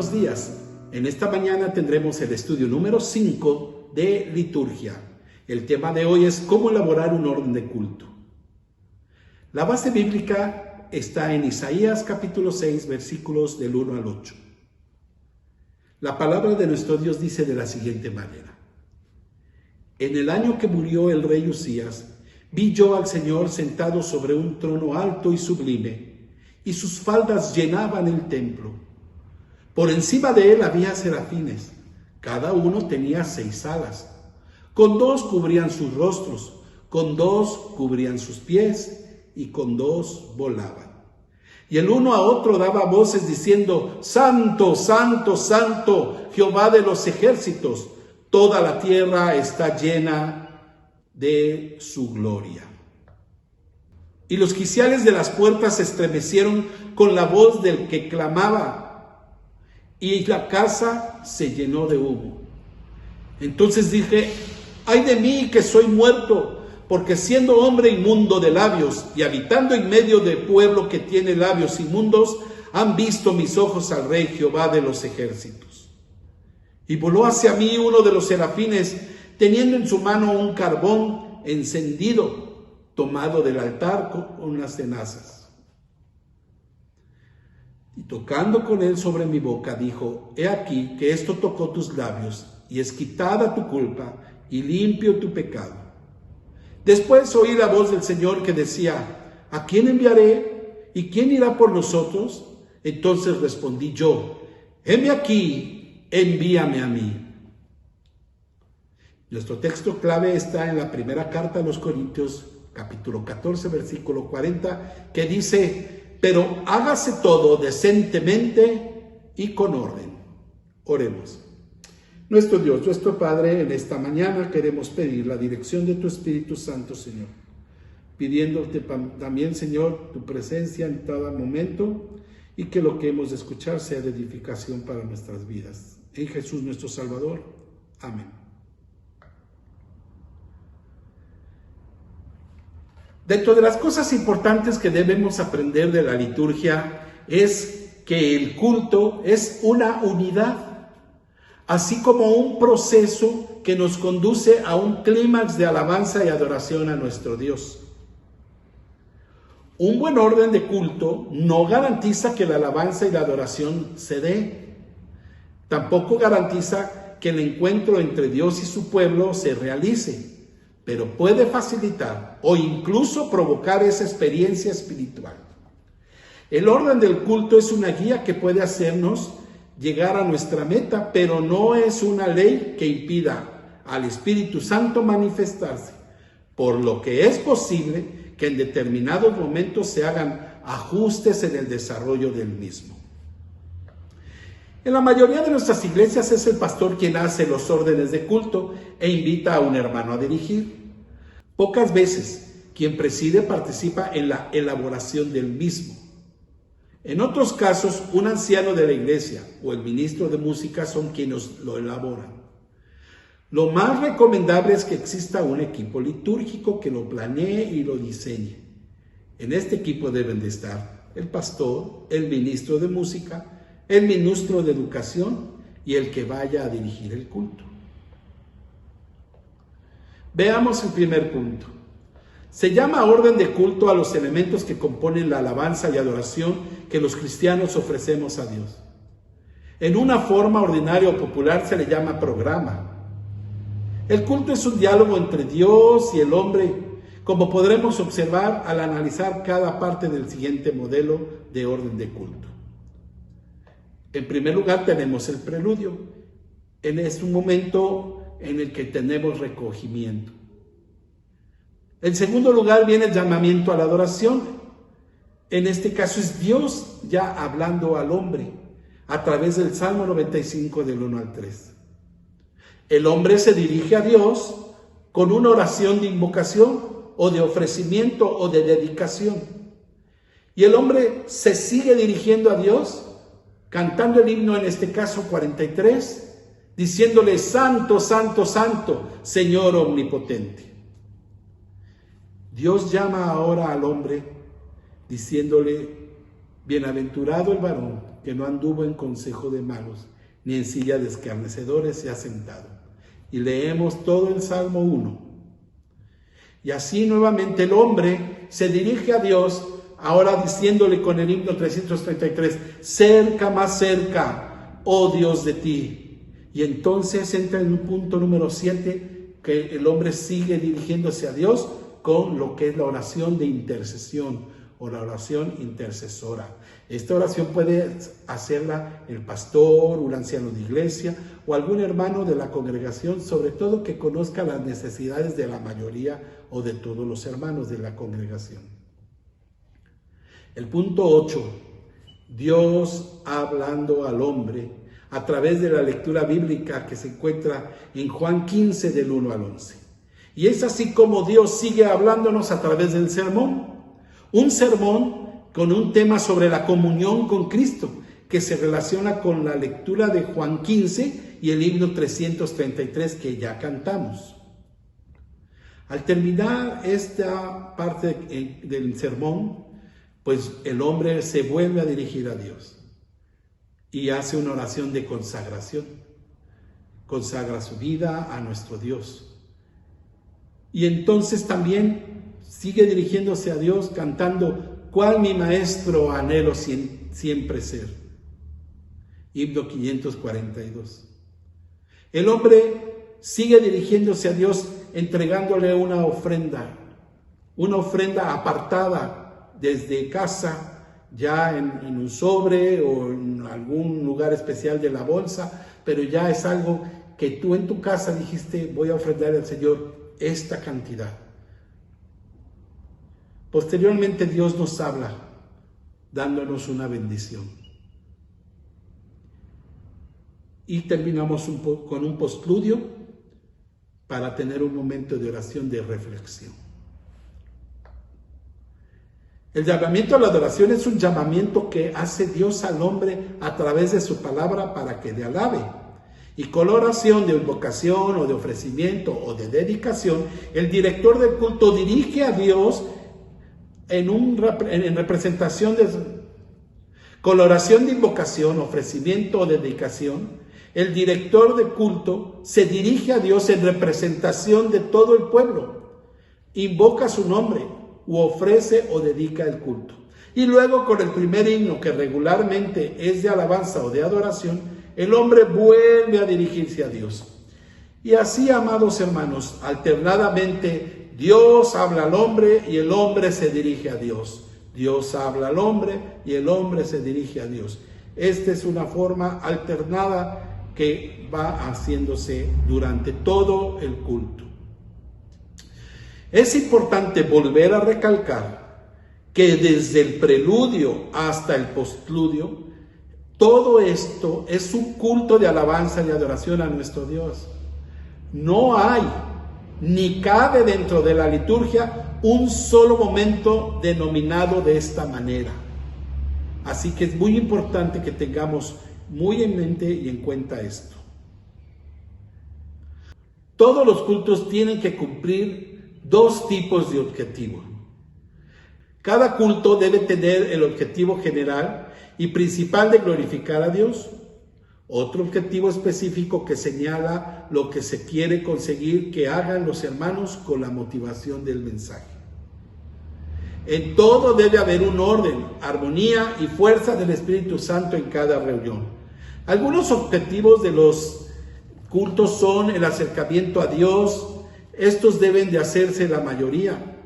buenos días. En esta mañana tendremos el estudio número 5 de liturgia. El tema de hoy es cómo elaborar un orden de culto. La base bíblica está en Isaías capítulo 6, versículos del 1 al 8. La palabra de nuestro Dios dice de la siguiente manera: En el año que murió el rey Usías, vi yo al Señor sentado sobre un trono alto y sublime, y sus faldas llenaban el templo. Por encima de él había serafines, cada uno tenía 6 alas. Con 2 cubrían sus rostros, con 2 cubrían sus pies, y con 2 volaban. Y el uno a otro daba voces diciendo: Santo, Santo, Santo, Jehová de los ejércitos, toda la tierra está llena de su gloria. Y los quiciales de las puertas se estremecieron con la voz del que clamaba, y la casa se llenó de humo. Entonces dije: ¡ay de mí que soy muerto! Porque siendo hombre inmundo de labios y habitando en medio de pueblo que tiene labios inmundos, han visto mis ojos al Rey Jehová de los ejércitos. Y voló hacia mí uno de los serafines, teniendo en su mano un carbón encendido, tomado del altar con unas tenazas. Y tocando con él sobre mi boca, dijo: He aquí que esto tocó tus labios, y es quitada tu culpa, y limpio tu pecado. Después oí la voz del Señor que decía: ¿a quién enviaré? ¿Y quién irá por nosotros? Entonces respondí yo: heme aquí, envíame a mí. Nuestro texto clave está en la primera carta a los Corintios, capítulo 14, versículo 40, que dice: pero hágase todo decentemente y con orden. Oremos. Nuestro Dios, nuestro Padre, en esta mañana queremos pedir la dirección de tu Espíritu Santo, Señor, pidiéndote también, Señor, tu presencia en cada momento, y que lo que hemos de escuchar sea de edificación para nuestras vidas. En Jesús nuestro Salvador. Amén. Dentro de las cosas importantes que debemos aprender de la liturgia es que el culto es una unidad, así como un proceso que nos conduce a un clímax de alabanza y adoración a nuestro Dios. Un buen orden de culto no garantiza que la alabanza y la adoración se dé. Tampoco garantiza que el encuentro entre Dios y su pueblo se realice, pero puede facilitar o incluso provocar esa experiencia espiritual. El orden del culto es una guía que puede hacernos llegar a nuestra meta, pero no es una ley que impida al Espíritu Santo manifestarse, por lo que es posible que en determinados momentos se hagan ajustes en el desarrollo del mismo. En la mayoría de nuestras iglesias es el pastor quien hace los órdenes de culto e invita a un hermano a dirigir. Pocas veces quien preside participa en la elaboración del mismo. En otros casos, un anciano de la iglesia o el ministro de música son quienes lo elaboran. Lo más recomendable es que exista un equipo litúrgico que lo planee y lo diseñe. En este equipo deben de estar el pastor, el ministro de música, el ministro de educación y el que vaya a dirigir el culto. Veamos el primer punto. Se llama orden de culto a los elementos que componen la alabanza y adoración que los cristianos ofrecemos a Dios. En una forma ordinaria o popular se le llama programa. El culto es un diálogo entre Dios y el hombre, como podremos observar al analizar cada parte del siguiente modelo de orden de culto. En primer lugar tenemos el preludio. Es un momento en el que tenemos recogimiento. En segundo lugar viene el llamamiento a la adoración. En este caso es Dios ya hablando al hombre a través del Salmo 95 del 1 al 3. El hombre se dirige a Dios con una oración de invocación o de ofrecimiento o de dedicación. Y el hombre se sigue dirigiendo a Dios cantando el himno, en este caso 43, diciéndole: Santo, Santo, Santo, Señor omnipotente. Dios llama ahora al hombre diciéndole: bienaventurado el varón que no anduvo en consejo de malos, ni en silla de escarnecedores se ha sentado. Y leemos todo el Salmo 1. Y así nuevamente el hombre se dirige a Dios, ahora diciéndole con el himno 333, cerca, más cerca, oh Dios de ti. Y entonces entra en un punto número 7, que el hombre sigue dirigiéndose a Dios con lo que es la oración de intercesión o la oración intercesora. Esta oración puede hacerla el pastor, un anciano de iglesia o algún hermano de la congregación, sobre todo que conozca las necesidades de la mayoría o de todos los hermanos de la congregación. El punto 8, Dios hablando al hombre a través de la lectura bíblica que se encuentra en Juan 15 del 1 al 11. Y es así como Dios sigue hablándonos a través del sermón. Un sermón con un tema sobre la comunión con Cristo, que se relaciona con la lectura de Juan 15 y el himno 333 que ya cantamos. Al terminar esta parte del sermón, pues el hombre se vuelve a dirigir a Dios y hace una oración de consagración. Consagra su vida a nuestro Dios. Y entonces también sigue dirigiéndose a Dios cantando, ¿cuál mi maestro anhelo siempre ser? Himno 542. El hombre sigue dirigiéndose a Dios entregándole una ofrenda apartada desde casa, ya en un sobre o en algún lugar especial de la bolsa, pero ya es algo que tú en tu casa dijiste, voy a ofrendar al Señor esta cantidad. Posteriormente Dios nos habla dándonos una bendición. Y terminamos con un postludio para tener un momento de oración de reflexión. El llamamiento a la adoración es un llamamiento que hace Dios al hombre a través de su palabra para que le alabe. Y con la oración de invocación o de ofrecimiento o de dedicación, el director del culto dirige a Dios en representación de... Con la oración de invocación, ofrecimiento o dedicación, el director de culto se dirige a Dios en representación de todo el pueblo, invoca su nombre u ofrece o dedica el culto. Y luego con el primer himno, que regularmente es de alabanza o de adoración, el hombre vuelve a dirigirse a Dios. Y así, amados hermanos, alternadamente Dios habla al hombre y el hombre se dirige a Dios. Dios habla al hombre y el hombre se dirige a Dios. Esta es una forma alternada que va haciéndose durante todo el culto. Es importante volver a recalcar que desde el preludio hasta el postludio, todo esto es un culto de alabanza y adoración a nuestro Dios. No hay ni cabe dentro de la liturgia un solo momento denominado de esta manera. Así que es muy importante que tengamos muy en mente y en cuenta esto. Todos los cultos tienen que cumplir dos tipos de objetivo. Cada culto debe tener el objetivo general y principal de glorificar a Dios. Otro objetivo específico que señala lo que se quiere conseguir que hagan los hermanos con la motivación del mensaje. En todo debe haber un orden, armonía y fuerza del Espíritu Santo en cada reunión. Algunos objetivos de los cultos son el acercamiento a Dios. Estos deben de hacerse la mayoría.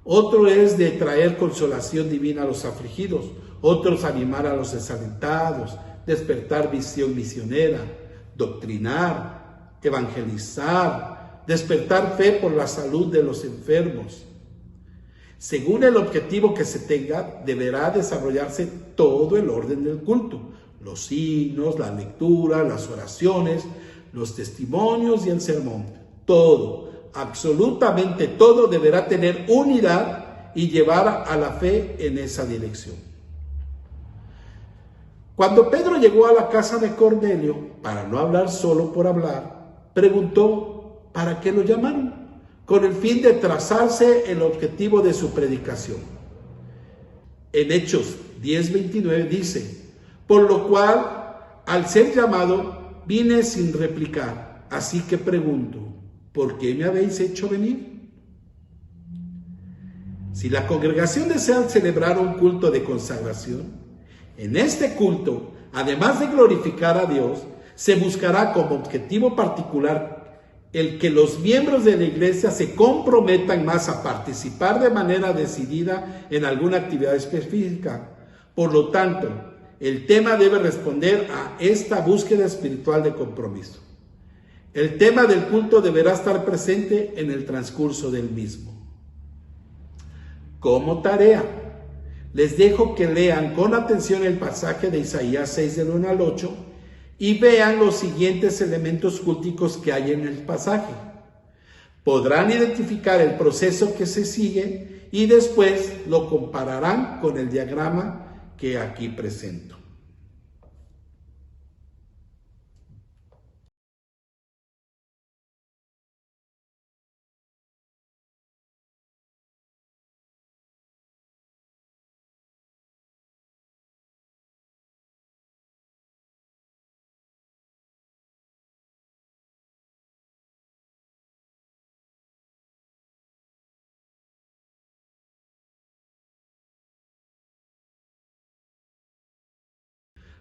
Otro es de traer consolación divina a los afligidos. Otros animar a los desalentados, despertar visión misionera, doctrinar, evangelizar, despertar fe por la salud de los enfermos. Según el objetivo que se tenga, deberá desarrollarse todo el orden del culto. Los signos, la lectura, las oraciones, los testimonios y el sermón. Todo, absolutamente todo deberá tener unidad y llevar a la fe en esa dirección. Cuando Pedro llegó a la casa de Cornelio, para no hablar solo por hablar, preguntó ¿para qué lo llamaron? Con el fin de trazarse el objetivo de su predicación. En Hechos 10:29 dice, por lo cual, al ser llamado, vine sin replicar. Así que pregunto, ¿por qué me habéis hecho venir? Si la congregación desea celebrar un culto de consagración, en este culto, además de glorificar a Dios, se buscará como objetivo particular el que los miembros de la iglesia se comprometan más a participar de manera decidida en alguna actividad específica. Por lo tanto, el tema debe responder a esta búsqueda espiritual de compromiso. El tema del culto deberá estar presente en el transcurso del mismo. Como tarea, les dejo que lean con atención el pasaje de Isaías 6 del 1 al 8 y vean los siguientes elementos culticos que hay en el pasaje. Podrán identificar el proceso que se sigue y después lo compararán con el diagrama que aquí presento.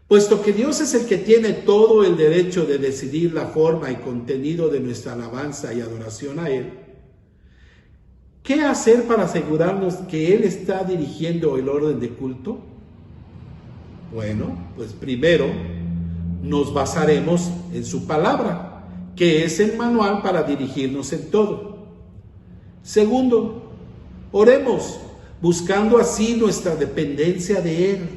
Puesto que Dios es el que tiene todo el derecho de decidir la forma y contenido de nuestra alabanza y adoración a Él, ¿qué hacer para asegurarnos que Él está dirigiendo el orden de culto? Bueno, pues primero nos basaremos en su palabra, que es el manual para dirigirnos en todo. Segundo, oremos, buscando así nuestra dependencia de Él.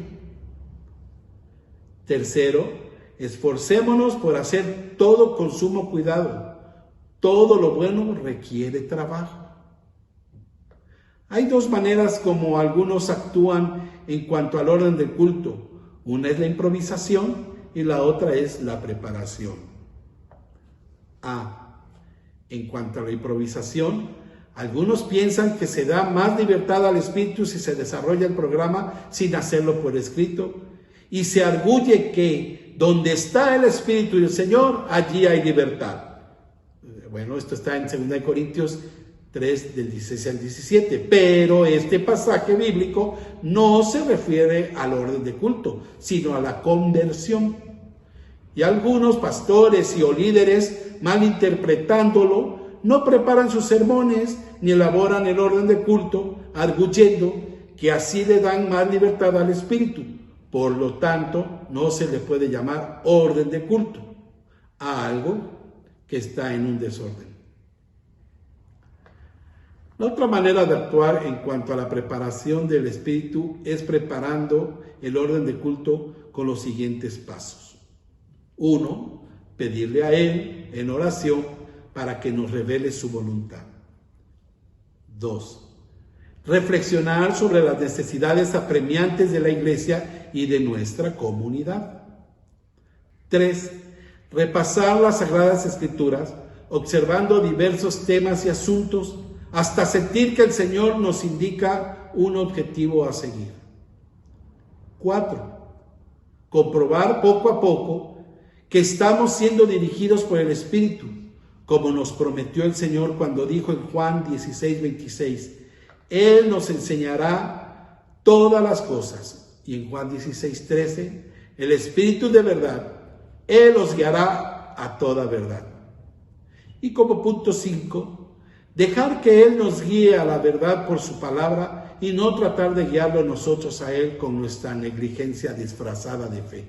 Tercero, esforcémonos por hacer todo con sumo cuidado. Todo lo bueno requiere trabajo. Hay dos maneras como algunos actúan en cuanto al orden del culto. Una es la improvisación y la otra es la preparación. En cuanto a la improvisación, algunos piensan que se da más libertad al espíritu si se desarrolla el programa sin hacerlo por escrito, y se arguye que donde está el Espíritu del Señor, allí hay libertad. Bueno, esto está en 2 Corintios 3, del 16 al 17, pero este pasaje bíblico no se refiere al orden de culto, sino a la conversión. Y algunos pastores y o líderes, malinterpretándolo, no preparan sus sermones ni elaboran el orden de culto, arguyendo que así le dan más libertad al Espíritu. Por lo tanto, no se le puede llamar orden de culto a algo que está en un desorden. La otra manera de actuar en cuanto a la preparación del espíritu es preparando el orden de culto con los siguientes pasos. 1. Pedirle a Él en oración para que nos revele su voluntad. 2. Reflexionar sobre las necesidades apremiantes de la iglesia y de nuestra comunidad. 3. Repasar las Sagradas Escrituras, observando diversos temas y asuntos, hasta sentir que el Señor nos indica un objetivo a seguir. 4. Comprobar poco a poco que estamos siendo dirigidos por el Espíritu, como nos prometió el Señor cuando dijo en Juan 16:26, Él nos enseñará todas las cosas. Y en Juan 16:13, el Espíritu de verdad, Él os guiará a toda verdad. Y como punto 5, dejar que Él nos guíe a la verdad por su palabra y no tratar de guiarlo nosotros a Él con nuestra negligencia disfrazada de fe.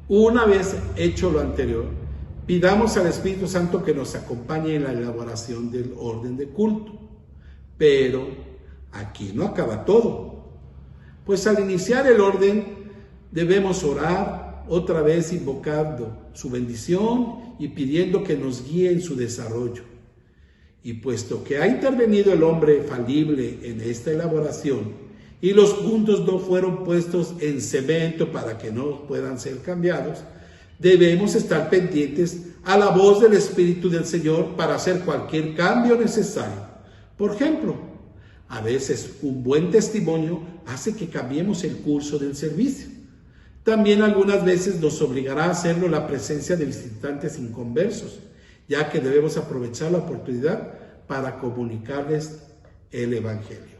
Una vez hecho lo anterior, pidamos al Espíritu Santo que nos acompañe en la elaboración del orden de culto. Pero aquí no acaba todo, pues al iniciar el orden debemos orar otra vez invocando su bendición y pidiendo que nos guíe en su desarrollo. Y puesto que ha intervenido el hombre falible en esta elaboración y los puntos no fueron puestos en cemento para que no puedan ser cambiados, debemos estar pendientes a la voz del Espíritu del Señor para hacer cualquier cambio necesario. Por ejemplo, A veces un buen testimonio hace que cambiemos el curso del servicio. También algunas veces nos obligará a hacerlo la presencia de visitantes inconversos, ya que debemos aprovechar la oportunidad para comunicarles el Evangelio.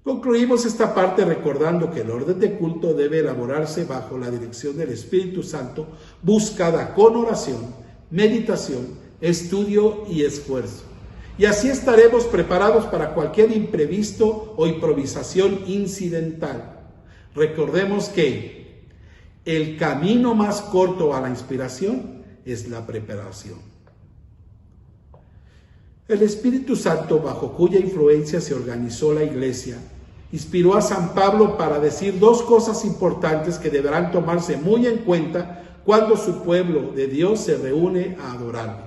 Concluimos esta parte recordando que el orden de culto debe elaborarse bajo la dirección del Espíritu Santo, buscada con oración, meditación, estudio y esfuerzo. Y así estaremos preparados para cualquier imprevisto o improvisación incidental. Recordemos que el camino más corto a la inspiración es la preparación. El Espíritu Santo, bajo cuya influencia se organizó la Iglesia, inspiró a San Pablo para decir dos cosas importantes que deberán tomarse muy en cuenta cuando su pueblo de Dios se reúne a adorarle.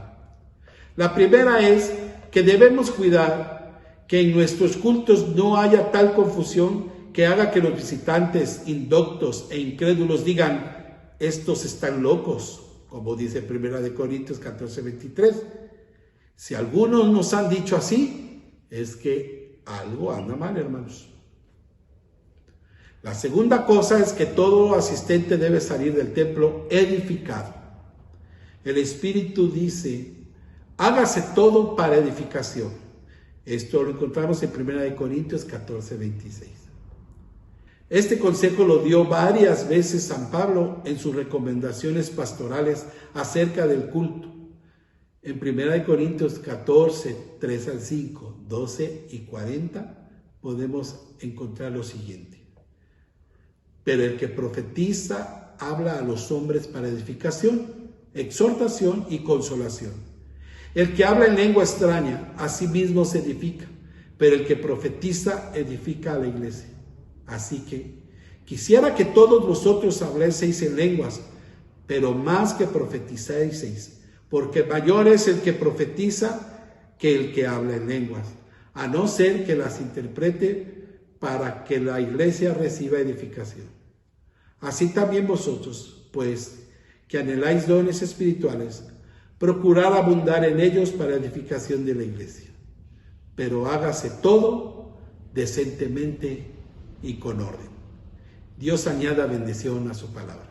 La primera es que debemos cuidar que en nuestros cultos no haya tal confusión que haga que los visitantes indoctos e incrédulos digan: estos están locos, como dice 1 Corintios 14:23. Si algunos nos han dicho así, es que algo anda mal, hermanos. La segunda cosa es que todo asistente debe salir del templo edificado. El Espíritu dice: hágase todo para edificación. Esto lo encontramos en 1 Corintios 14:26. Este consejo lo dio varias veces San Pablo en sus recomendaciones pastorales acerca del culto. En 1 Corintios 14, 3 al 5, 12 y 40 podemos encontrar lo siguiente. Pero el que profetiza habla a los hombres para edificación, exhortación y consolación. El que habla en lengua extraña, a sí mismo se edifica, pero el que profetiza edifica a la iglesia. Así que quisiera que todos vosotros hablaseis en lenguas, pero más que profetizaseis, porque mayor es el que profetiza que el que habla en lenguas, a no ser que las interprete para que la iglesia reciba edificación. Así también vosotros, pues, que anheláis dones espirituales, procurad abundar en ellos para edificación de la iglesia. Pero hágase todo decentemente y con orden. Dios añada bendición a su palabra.